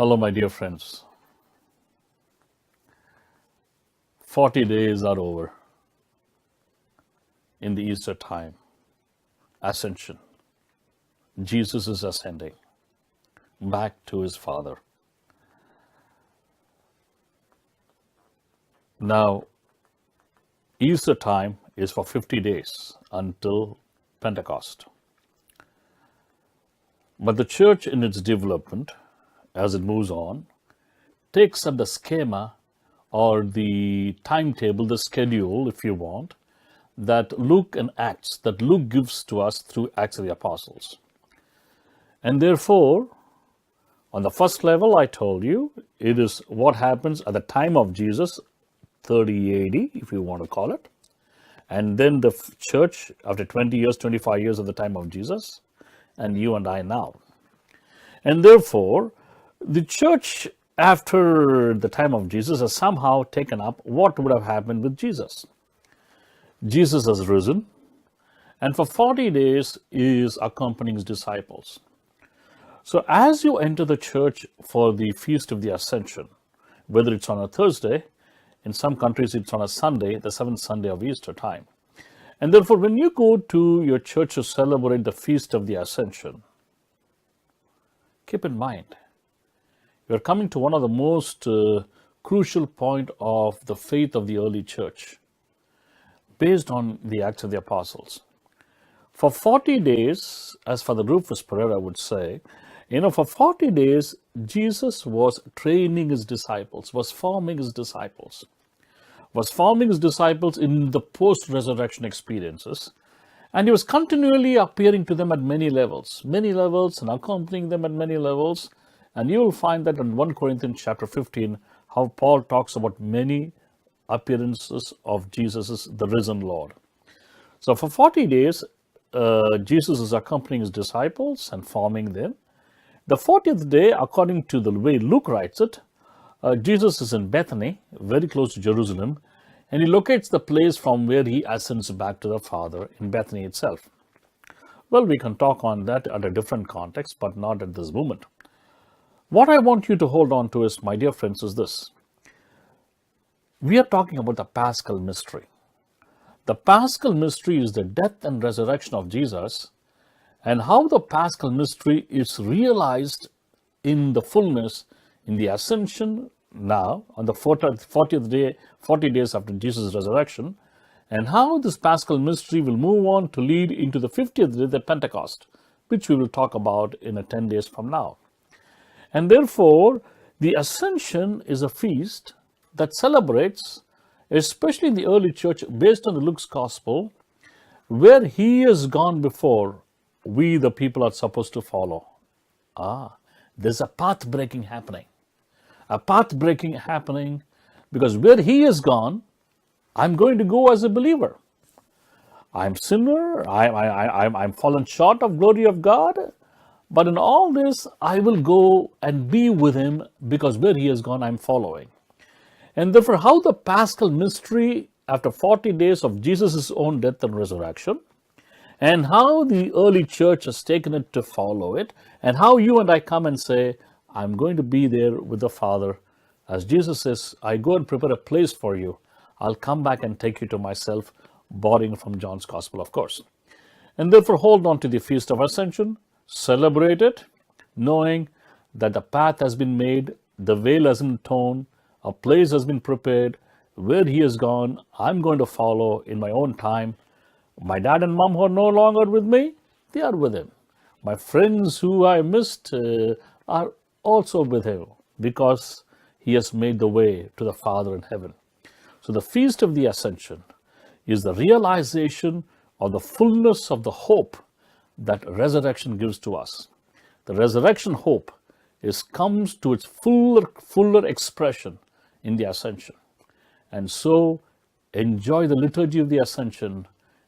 Hello, my dear friends. 40 days are over in the Easter time. Ascension. Jesus is ascending back to his Father. Now, Easter time is for 50 days until Pentecost. But the church in its development, as it moves on, takes up the schema or the timetable, the schedule, if you want, that Luke gives to us through Acts of the Apostles. And therefore, on the first level, I told you, it is what happens at the time of Jesus, 30 AD, if you want to call it. And then the church, after 20 years, 25 years of the time of Jesus, and you and I now. And therefore, the church after the time of Jesus has somehow taken up what would have happened with Jesus. Jesus has risen, and for 40 days is accompanying his disciples. So as you enter the church for the Feast of the Ascension, whether it's on a Thursday, in some countries it's on a Sunday, the seventh Sunday of Easter time. And therefore, when you go to your church to celebrate the Feast of the Ascension, keep in mind, you're coming to one of the most crucial point of the faith of the early church, based on the Acts of the Apostles. For 40 days, as Father Rufus Pereira would say, for 40 days, Jesus was training his disciples, was forming his disciples in the post-resurrection experiences. And he was continually appearing to them at many levels, and accompanying them at many levels. And you will find that in 1 Corinthians chapter 15, how Paul talks about many appearances of Jesus, the risen Lord. So for 40 days, Jesus is accompanying his disciples and forming them. The 40th day, according to the way Luke writes it, Jesus is in Bethany, very close to Jerusalem, and he locates the place from where he ascends back to the Father in Bethany itself. Well, we can talk on that at a different context, but not at this moment. What I want you to hold on to is, my dear friends, is this. We are talking about the Paschal mystery. The Paschal mystery is the death and resurrection of Jesus, and how the Paschal mystery is realized in the fullness in the Ascension now, on the 40th day, 40 days after Jesus' resurrection, and how this Paschal mystery will move on to lead into the 50th day, the Pentecost, which we will talk about in 10 days from now. And therefore, the Ascension is a feast that celebrates, especially in the early church, based on the Luke's Gospel, where he has gone before, we the people are supposed to follow. There's a path breaking happening. A path breaking happening because where he has gone, I'm going to go as a believer. I'm sinner, I'm fallen short of glory of God, but in all this, I will go and be with him because where he has gone, I'm following. And therefore, how the Paschal mystery, after 40 days of Jesus' own death and resurrection, and how the early church has taken it to follow it, and how you and I come and say, I'm going to be there with the Father. As Jesus says, I go and prepare a place for you. I'll come back and take you to myself, borrowing from John's Gospel, of course. And therefore, hold on to the Feast of Ascension, celebrate it, knowing that the path has been made, the veil has been torn, a place has been prepared. Where he has gone, I'm going to follow in my own time. My dad and mom who are no longer with me, they are with him. My friends who I missed are also with him because he has made the way to the Father in heaven. So the Feast of the Ascension is the realization of the fullness of the hope that resurrection gives to us. The resurrection hope comes to its fuller expression in the Ascension. And so enjoy the liturgy of the Ascension.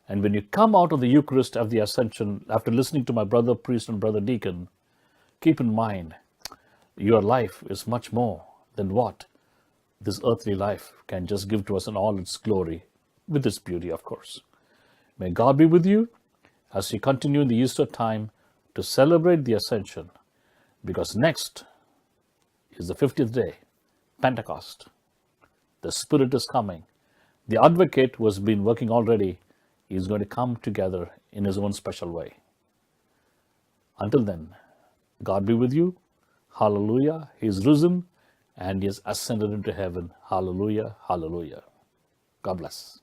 And when you come out of the Eucharist of the Ascension, after listening to my brother priest and brother deacon, keep in mind, your life is much more than what this earthly life can just give to us in all its glory, with its beauty, of course. May God be with you as you continue in the Easter time to celebrate the Ascension, because next is the 50th day, Pentecost. The Spirit is coming. The advocate who has been working already is going to come together in his own special way. Until then, God be with you. Hallelujah. He is risen and he has ascended into heaven. Hallelujah. Hallelujah. God bless.